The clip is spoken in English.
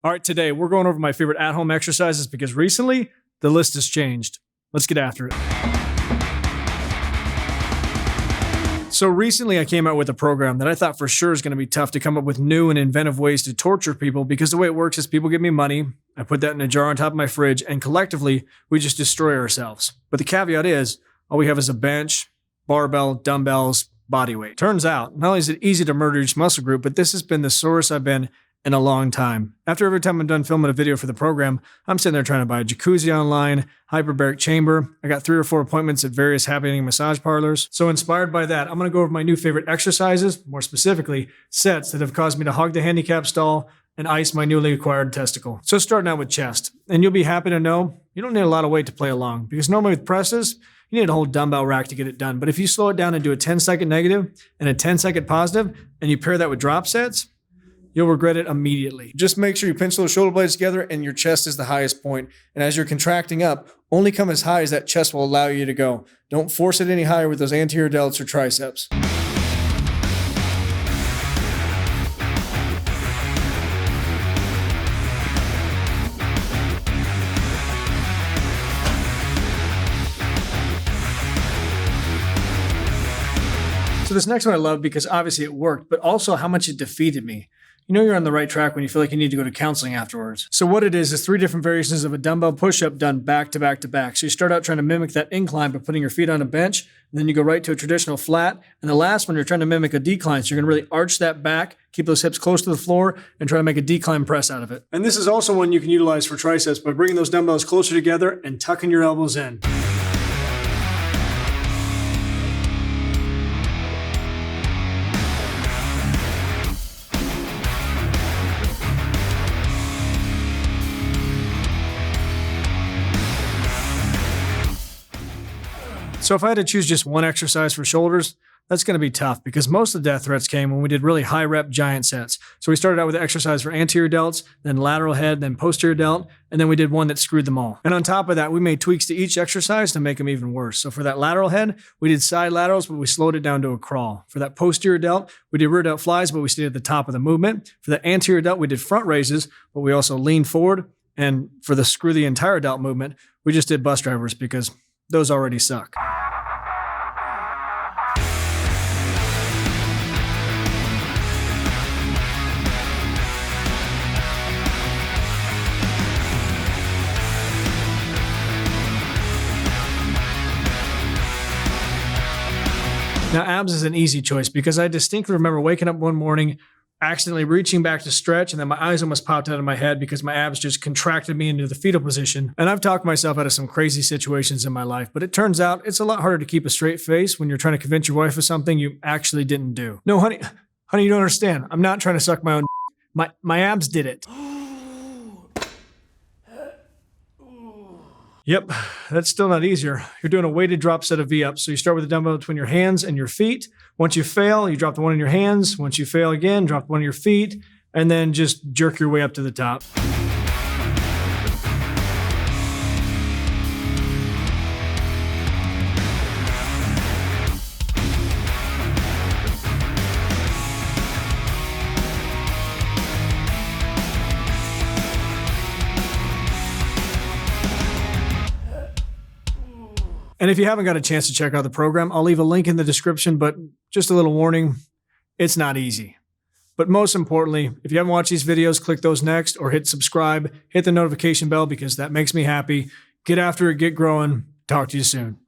All right, today we're going over my favorite at-home exercises because recently the list has changed. Let's get after it. So recently I came out with a program that I thought for sure is going to be tough to come up with new and inventive ways to torture people, because the way it works is people give me money, I put that in a jar on top of my fridge, and collectively we just destroy ourselves. But the caveat is all we have is a bench, barbell, dumbbells, body weight. Turns out, not only is it easy to murder each muscle group, but this has been the sorest I've been in a long time. After every time I'm done filming a video for the program, I'm sitting there trying to buy a jacuzzi online, hyperbaric chamber. I got 3 or 4 appointments at various happy massage parlors. So inspired by that, I'm going to go over my new favorite exercises, more specifically, sets that have caused me to hog the handicap stall and ice my newly acquired testicle. So starting out with chest, and you'll be happy to know you don't need a lot of weight to play along, because normally with presses, you need a whole dumbbell rack to get it done. But if you slow it down and do a 10-second negative and a 10-second positive, and you pair that with drop sets, you'll regret it immediately. Just make sure you pinch those shoulder blades together and your chest is the highest point. And as you're contracting up, only come as high as that chest will allow you to go. Don't force it any higher with those anterior delts or triceps. So this next one I love because obviously it worked, but also how much it defeated me. You know you're on the right track when you feel like you need to go to counseling afterwards. So what it is 3 different variations of a dumbbell push-up done back to back to back. So you start out trying to mimic that incline by putting your feet on a bench, and then you go right to a traditional flat. And the last one, you're trying to mimic a decline. So you're gonna really arch that back, keep those hips close to the floor, and try to make a decline press out of it. And this is also one you can utilize for triceps by bringing those dumbbells closer together and tucking your elbows in. So if I had to choose just one exercise for shoulders, that's going to be tough because most of the death threats came when we did really high rep giant sets. So we started out with an exercise for anterior delts, then lateral head, then posterior delt, and then we did one that screwed them all. And on top of that, we made tweaks to each exercise to make them even worse. So for that lateral head, we did side laterals, but we slowed it down to a crawl. For that posterior delt, we did rear delt flies, but we stayed at the top of the movement. For the anterior delt, we did front raises, but we also leaned forward. And for the screw the entire delt movement, we just did bus drivers because those already suck. Now, abs is an easy choice because I distinctly remember waking up one morning, accidentally reaching back to stretch, and then my eyes almost popped out of my head because my abs just contracted me into the fetal position. And I've talked myself out of some crazy situations in my life, but it turns out it's a lot harder to keep a straight face when you're trying to convince your wife of something you actually didn't do. No, honey, you don't understand. I'm not trying to suck my own my abs did it. Yep, that's still not easier. You're doing a weighted drop set of V-ups. So you start with a dumbbell between your hands and your feet. Once you fail, you drop the one in your hands. Once you fail again, drop one of your feet, and then just jerk your way up to the top. And if you haven't got a chance to check out the program, I'll leave a link in the description, but just a little warning, it's not easy. But most importantly, if you haven't watched these videos, click those next or hit subscribe, hit the notification bell because that makes me happy. Get after it, get growing. Talk to you soon.